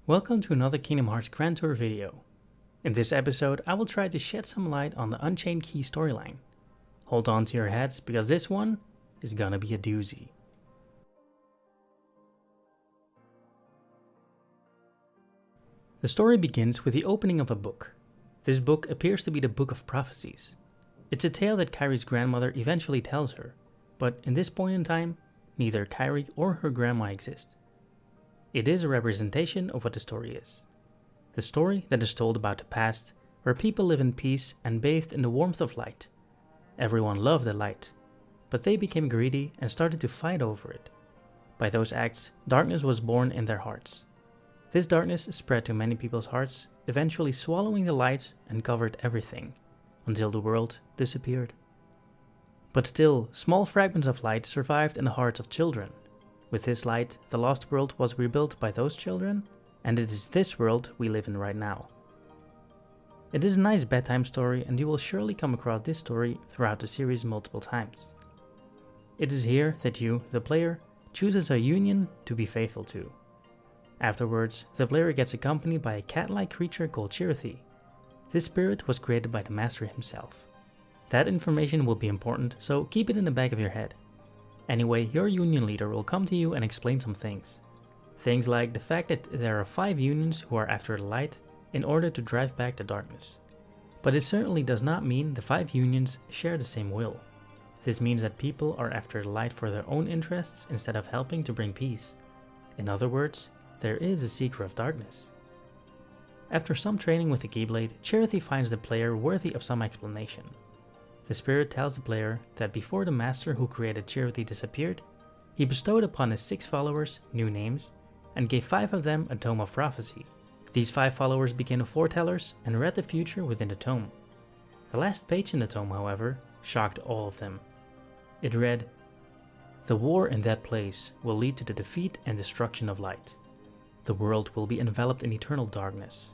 Welcome to another Kingdom Hearts Grand Tour video. In this episode, I will try to shed some light on the Unchained Key storyline. Hold on to your hats, because this one is gonna be a doozy. The story begins with the opening of a book. This book appears to be the Book of Prophecies. It's a tale that Kairi's grandmother eventually tells her, but in this point in time, neither Kairi or her grandma exist. It is a representation of what the story is. The story that is told about the past, where people live in peace and bathed in the warmth of light. Everyone loved the light, but they became greedy and started to fight over it. By those acts, darkness was born in their hearts. This darkness spread to many people's hearts, eventually swallowing the light and covered everything, until the world disappeared. But still, small fragments of light survived in the hearts of children. With this light, the lost world was rebuilt by those children, and it is this world we live in right now. It is a nice bedtime story, and you will surely come across this story throughout the series multiple times. It is here that you, the player, chooses a union to be faithful to. Afterwards, the player gets accompanied by a cat-like creature called Chirithy. This spirit was created by the master himself. That information will be important, so keep it in the back of your head. Anyway, your union leader will come to you and explain some things. Things like the fact that there are 5 unions who are after the light in order to drive back the darkness. But it certainly does not mean the 5 unions share the same will. This means that people are after the light for their own interests instead of helping to bring peace. In other words, there is a seeker of darkness. After some training with the Keyblade, Chirithy finds the player worthy of some explanation. The spirit tells the player that before the master who created Chirithy disappeared, he bestowed upon his 6 followers new names and gave 5 of them a tome of prophecy. These 5 followers became the foretellers and read the future within the tome. The last page in the tome, however, shocked all of them. It read, "The war in that place will lead to the defeat and destruction of light. The world will be enveloped in eternal darkness."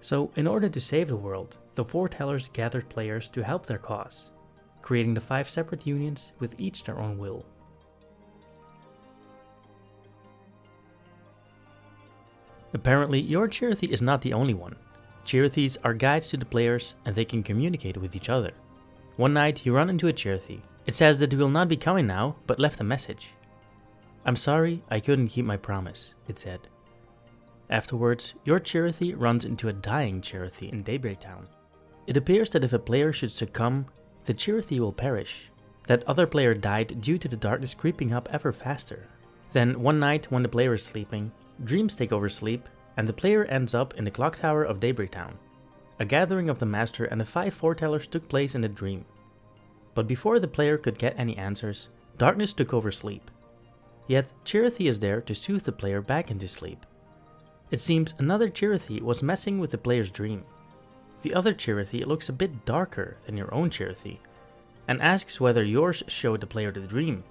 So, in order to save the world, the foretellers gathered players to help their cause, creating the 5 separate unions with each their own will. Apparently, your Chirithy is not the only one. Chirithys are guides to the players and they can communicate with each other. One night, you run into a Chirithy. It says that it will not be coming now, but left a message. "I'm sorry, I couldn't keep my promise," it said. Afterwards, your Chirithy runs into a dying Chirithy in Daybreak Town. It appears that if a player should succumb, the Chirithy will perish. That other player died due to the darkness creeping up ever faster. Then one night when the player is sleeping, dreams take over sleep and the player ends up in the clock tower of Daybreak Town. A gathering of the master and the 5 foretellers took place in the dream. But before the player could get any answers, darkness took over sleep. Yet Chirithy is there to soothe the player back into sleep. It seems another Chirithy was messing with the player's dream. The other Chirithy looks a bit darker than your own Chirithy, and asks whether yours showed the player the dream.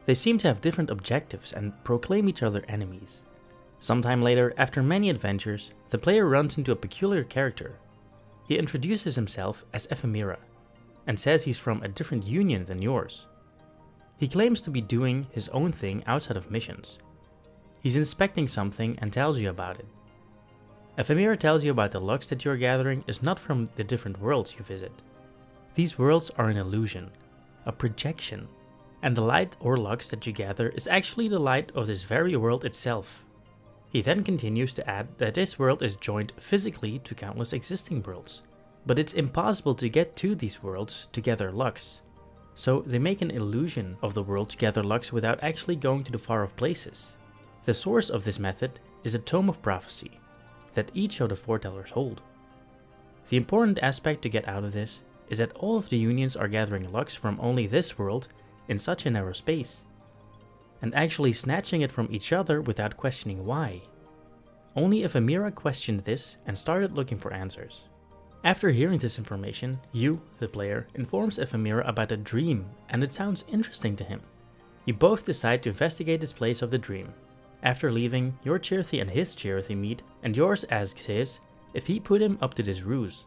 They seem to have different objectives and proclaim each other enemies. Sometime later, after many adventures, the player runs into a peculiar character. He introduces himself as Ephemera, and says he's from a different union than yours. He claims to be doing his own thing outside of missions. He's inspecting something and tells you about it. Ephemera tells you about the lux that you're gathering is not from the different worlds you visit. These worlds are an illusion, a projection, and the light or lux that you gather is actually the light of this very world itself. He then continues to add that this world is joined physically to countless existing worlds, but it's impossible to get to these worlds to gather lux. So they make an illusion of the world to gather lux without actually going to the far-off places. The source of this method is a tome of prophecy that each of the foretellers hold. The important aspect to get out of this is that all of the unions are gathering lux from only this world in such a narrow space, and actually snatching it from each other without questioning why. Only Ephemera questioned this and started looking for answers. After hearing this information, you, the player, informs Ephemera about the dream, and it sounds interesting to him. You both decide to investigate this place of the dream. After leaving, your Chirithy and his Chirithy meet, and yours asks his if he put him up to this ruse.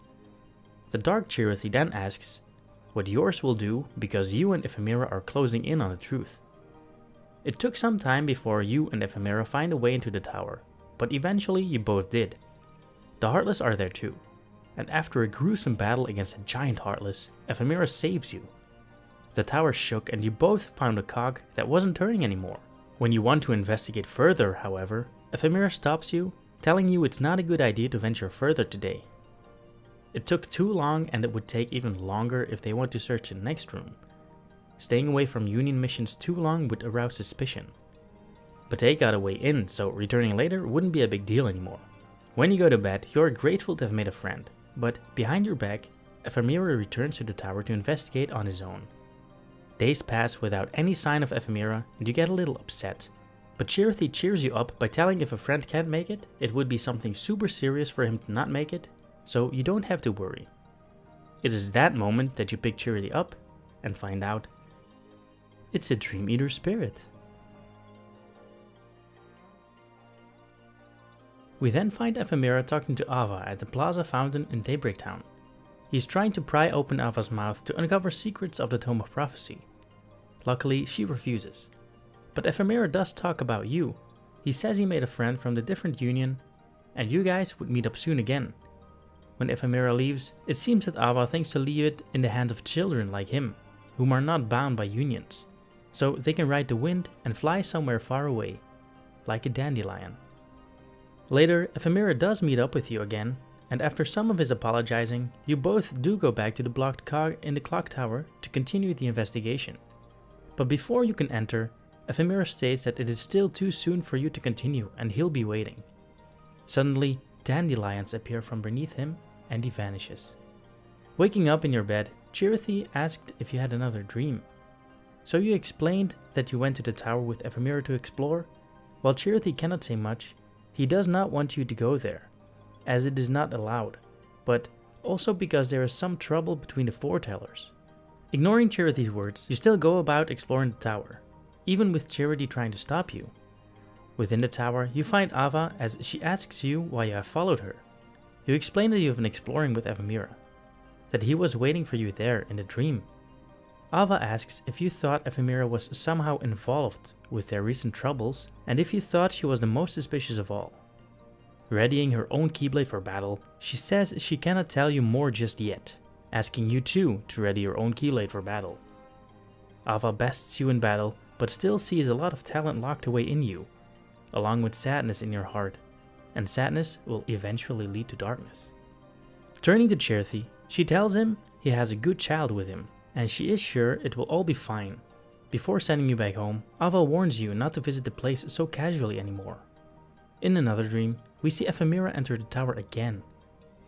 The dark Chirithy then asks what yours will do because you and Ephemera are closing in on the truth. It took some time before you and Ephemera find a way into the tower, but eventually you both did. The Heartless are there too, and after a gruesome battle against a giant Heartless, Ephemera saves you. The tower shook and you both found a cog that wasn't turning anymore. When you want to investigate further, however, Ephemera stops you, telling you it's not a good idea to venture further today. It took too long and it would take even longer if they want to search the next room. Staying away from Union missions too long would arouse suspicion. But they got a way in, so returning later wouldn't be a big deal anymore. When you go to bed, you're grateful to have made a friend, but behind your back, Ephemera returns to the tower to investigate on his own. Days pass without any sign of Ephemera and you get a little upset. But Chirithy cheers you up by telling if a friend can't make it, it would be something super serious for him to not make it, so you don't have to worry. It is that moment that you pick Chirithy up and find out it's a Dream Eater spirit. We then find Ephemera talking to Ava at the Plaza Fountain in Daybreak Town. He's trying to pry open Ava's mouth to uncover secrets of the Tome of Prophecy. Luckily, she refuses. But Ephemera does talk about you. He says he made a friend from the different union, and you guys would meet up soon again. When Ephemera leaves, it seems that Ava thinks to leave it in the hands of children like him, whom are not bound by unions, so they can ride the wind and fly somewhere far away, like a dandelion. Later, Ephemera does meet up with you again, and after some of his apologizing, you both do go back to the blocked cog in the clock tower to continue the investigation. But before you can enter, Ephemera states that it is still too soon for you to continue and he'll be waiting. Suddenly, dandelions appear from beneath him and he vanishes. Waking up in your bed, Chirithy asked if you had another dream. So you explained that you went to the tower with Ephemera to explore. While Chirithy cannot say much, he does not want you to go there, as it is not allowed, but also because there is some trouble between the foretellers. Ignoring Chirithy's words, you still go about exploring the tower, even with Chirithy trying to stop you. Within the tower, you find Ava as she asks you why you have followed her. You explain that you have been exploring with Ephemera, that he was waiting for you there in the dream. Ava asks if you thought Ephemera was somehow involved with their recent troubles, and if you thought she was the most suspicious of all. Readying her own Keyblade for battle, she says she cannot tell you more just yet, asking you too to ready your own Keyblade for battle. Ava bests you in battle, but still sees a lot of talent locked away in you, along with sadness in your heart, and sadness will eventually lead to darkness. Turning to Chirithy, she tells him he has a good child with him, and she is sure it will all be fine. Before sending you back home, Ava warns you not to visit the place so casually anymore. In another dream, we see Ephemera enter the tower again,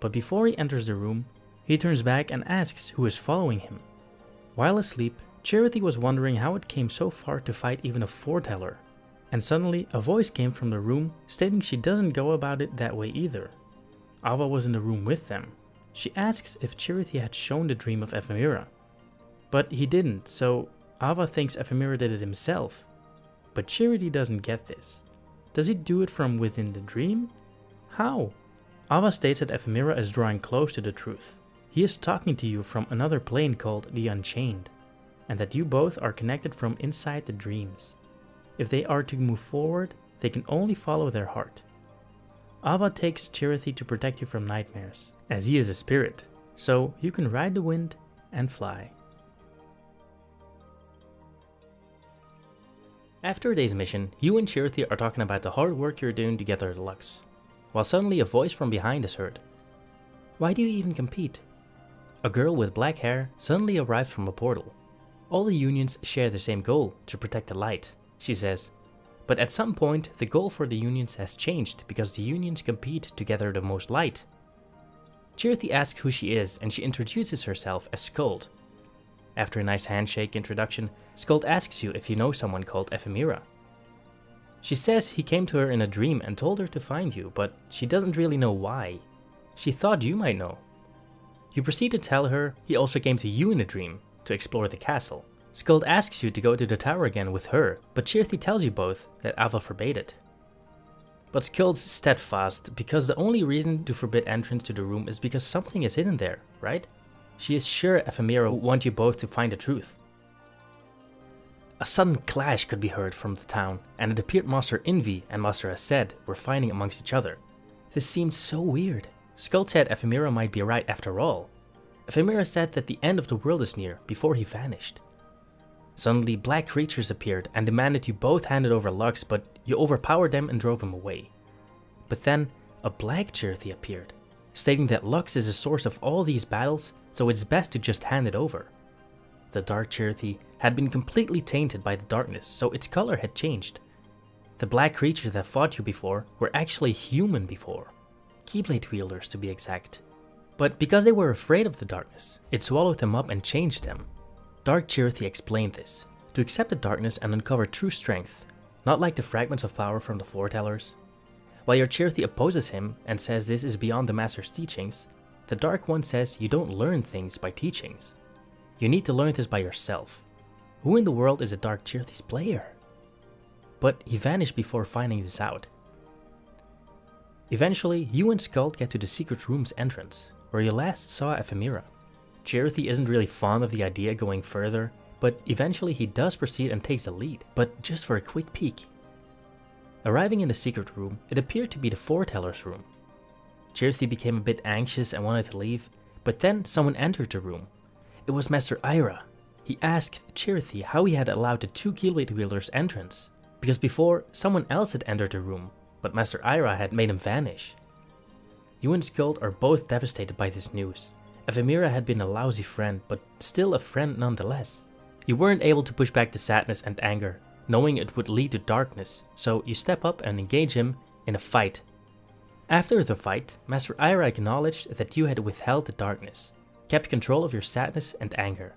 but before he enters the room, he turns back and asks who is following him. While asleep, Chirithy was wondering how it came so far to fight even a foreteller, and suddenly a voice came from the room stating she doesn't go about it that way either. Ava was in the room with them. She asks if Chirithy had shown the dream of Ephemera, but he didn't, so Ava thinks Ephemera did it himself. But Chirithy doesn't get this. Does he do it from within the dream? How? Ava states that Ephemera is drawing close to the truth. He is talking to you from another plane called the Unchained, and that you both are connected from inside the dreams. If they are to move forward, they can only follow their heart. Ava takes Chirithy to protect you from nightmares, as he is a spirit, so you can ride the wind and fly. After a day's mission, you and Chirithy are talking about the hard work you're doing together at Lux, while suddenly a voice from behind is heard. Why do you even compete? A girl with black hair suddenly arrives from a portal. All the unions share the same goal, to protect the light, she says. But at some point, the goal for the unions has changed because the unions compete to gather the most light. Chirithy asks who she is and she introduces herself as Skuld. After a nice handshake introduction, Skuld asks you if you know someone called Ephemera. She says he came to her in a dream and told her to find you, but she doesn't really know why. She thought you might know. You proceed to tell her he also came to you in a dream to explore the castle. Skuld asks you to go to the tower again with her, but Chirithy tells you both that Ava forbade it. But Skuld's steadfast because the only reason to forbid entrance to the room is because something is hidden there, right? She is sure Ephemera would want you both to find the truth. A sudden clash could be heard from the town, and it appeared Master Envy and Master Aced were fighting amongst each other. This seemed so weird. Skull said Ephemera might be right after all. Ephemera said that the end of the world is near before he vanished. Suddenly, black creatures appeared and demanded you both handed over Lux, but you overpowered them and drove him away. But then, a black Chirithy appeared, stating that Lux is the source of all these battles, so it's best to just hand it over. The dark Chirithy had been completely tainted by the darkness, so its color had changed. The black creatures that fought you before were actually human before. Keyblade wielders to be exact. But because they were afraid of the darkness, it swallowed them up and changed them. Dark Chirithy explained this, to accept the darkness and uncover true strength, not like the fragments of power from the foretellers. While your Chirithy opposes him and says this is beyond the Master's teachings, the Dark One says you don't learn things by teachings. You need to learn this by yourself. Who in the world is a Dark Chirithy's player? But he vanished before finding this out. Eventually, you and Skull get to the secret room's entrance, where you last saw Ephemera. Chirithy isn't really fond of the idea going further, but eventually he does proceed and takes the lead, but just for a quick peek. Arriving in the secret room, it appeared to be the foreteller's room. Chirithy became a bit anxious and wanted to leave, but then someone entered the room. It was Master Ira. He asked Chirithy how he had allowed the two Keyblade wielders entrance, because before someone else had entered the room, but Master Ira had made him vanish. You and Skull are both devastated by this news. Ephemera had been a lousy friend, but still a friend nonetheless. You weren't able to push back the sadness and anger, knowing it would lead to darkness, so you step up and engage him in a fight. After the fight, Master Ira acknowledged that you had withheld the darkness, kept control of your sadness and anger,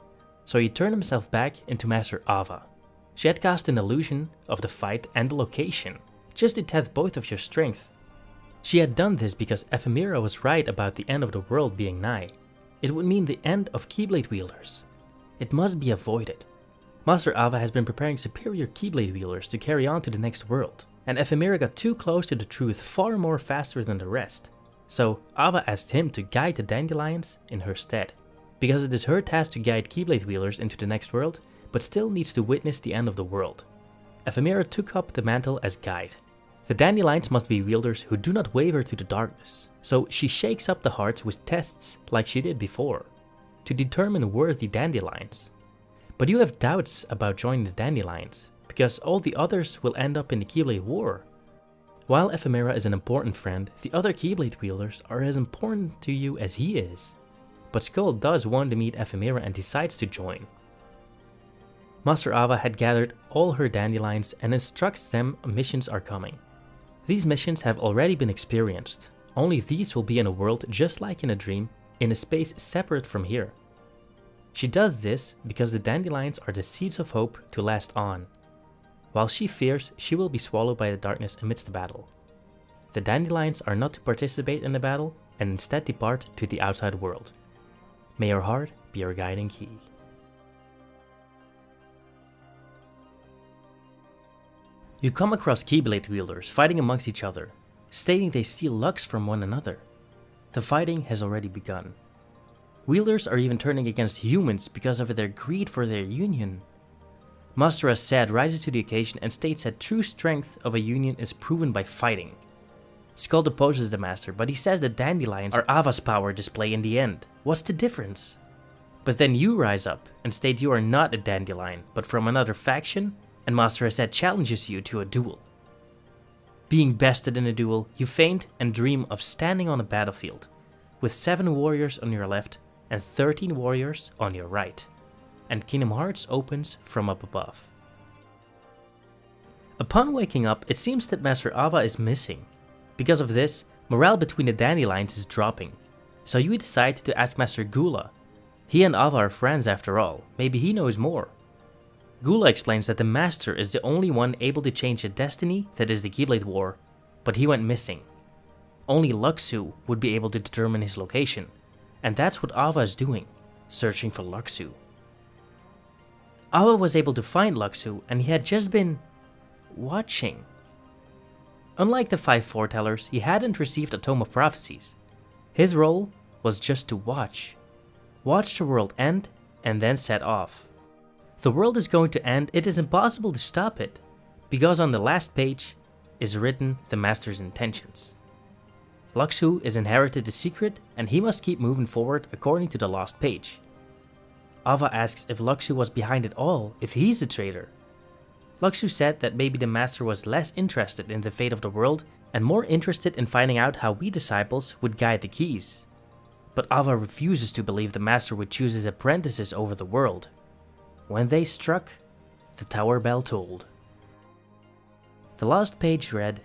so he turned himself back into Master Ava. She had cast an illusion of the fight and the location, just to test both of your strength. She had done this because Ephemera was right about the end of the world being nigh. It would mean the end of Keyblade wielders. It must be avoided. Master Ava has been preparing superior Keyblade wielders to carry on to the next world, and Ephemera got too close to the truth far more faster than the rest. So Ava asked him to guide the Dandelions in her stead, because it is her task to guide Keyblade wielders into the next world, but still needs to witness the end of the world. Ephemera took up the mantle as guide. The Dandelions must be wielders who do not waver to the darkness, so she shakes up the hearts with tests like she did before, to determine worthy Dandelions. But you have doubts about joining the Dandelions, because all the others will end up in the Keyblade War. While Ephemera is an important friend, the other Keyblade wielders are as important to you as he is. But Skull does want to meet Ephemera and decides to join. Master Ava had gathered all her Dandelions and instructs them missions are coming. These missions have already been experienced, only these will be in a world just like in a dream, in a space separate from here. She does this because the Dandelions are the seeds of hope to last on, while she fears she will be swallowed by the darkness amidst the battle. The Dandelions are not to participate in the battle and instead depart to the outside world. May your heart be your guiding key. You come across Keyblade wielders fighting amongst each other, stating they steal Lux from one another. The fighting has already begun. Wielders are even turning against humans because of their greed for their union. Master Aced rises to the occasion and states that true strength of a union is proven by fighting. Skull opposes the Master, but he says that Dandelions are Ava's power display in the end. What's the difference? But then you rise up and state you are not a Dandelion, but from another faction, and Master Aced challenges you to a duel. Being bested in a duel, you faint and dream of standing on a battlefield, with 7 warriors on your left and 13 warriors on your right, and Kingdom Hearts opens from up above. Upon waking up, it seems that Master Ava is missing. Because of this, morale between the Dandelions is dropping, so you decide to ask Master Gula. He and Ava are friends after all, maybe he knows more. Gula explains that the Master is the only one able to change the destiny that is the Keyblade War, but he went missing. Only Luxu would be able to determine his location, and that's what Ava is doing, searching for Luxu. Ava was able to find Luxu, and he had just been watching. Unlike the 5 foretellers, he hadn't received a Tome of Prophecies. His role was just to watch. Watch the world end, and then set off. The world is going to end, it is impossible to stop it, because on the last page is written the Master's intentions. Luxu is inherited the secret and he must keep moving forward according to the last page. Ava asks if Luxu was behind it all, if he's a traitor. Luxu said that maybe the Master was less interested in the fate of the world and more interested in finding out how we disciples would guide the keys. But Ava refuses to believe the Master would choose his apprentices over the world. When they struck, the tower bell tolled. The last page read,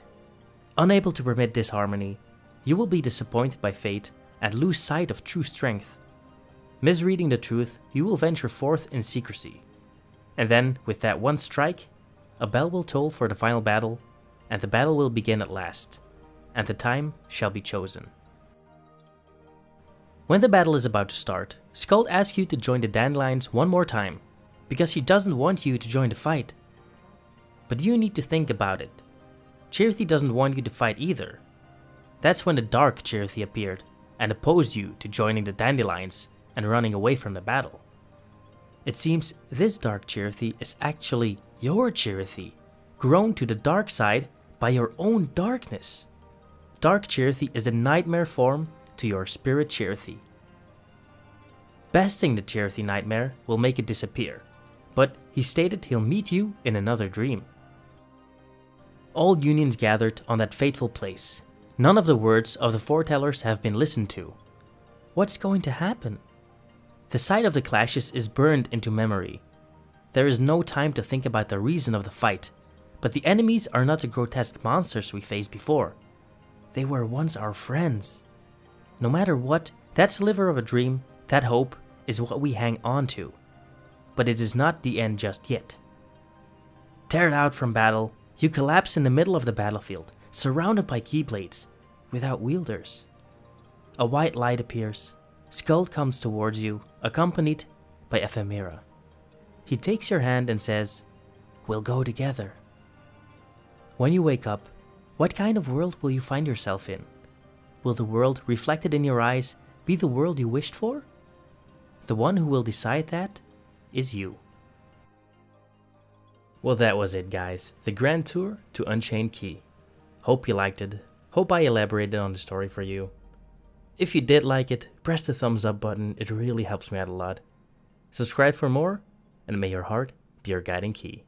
"Unable to permit disharmony, you will be disappointed by fate and lose sight of true strength. Misreading the truth, you will venture forth in secrecy. And then, with that one strike, a bell will toll for the final battle, and the battle will begin at last, and the time shall be chosen." When the battle is about to start, Skuld asks you to join the Dandelions one more time, because he doesn't want you to join the fight. But you need to think about it. Chirithy doesn't want you to fight either. That's when the Dark Chirithy appeared and opposed you to joining the Dandelions and running away from the battle. It seems this Dark Chirithy is actually your Chirithy, grown to the dark side by your own darkness. Dark Chirithy is the nightmare form to your spirit Chirithy. Besting the Chirithy nightmare will make it disappear, but he stated he'll meet you in another dream. All unions gathered on that fateful place. None of the words of the foretellers have been listened to. What's going to happen? The site of the clashes is burned into memory. There is no time to think about the reason of the fight, but the enemies are not the grotesque monsters we faced before. They were once our friends. No matter what, that sliver of a dream, that hope, is what we hang on to. But it is not the end just yet. Teared out from battle, you collapse in the middle of the battlefield, surrounded by Keyblades, without wielders. A white light appears. Skuld comes towards you, accompanied by Ephemera. He takes your hand and says, "We'll go together." When you wake up, what kind of world will you find yourself in? Will the world reflected in your eyes be the world you wished for? The one who will decide that is you. Well, that was it, guys. The Grand Tour to Unchained Key. Hope you liked it. Hope I elaborated on the story for you. If you did like it, press the thumbs up button. It really helps me out a lot. Subscribe for more, and may your heart be your guiding key.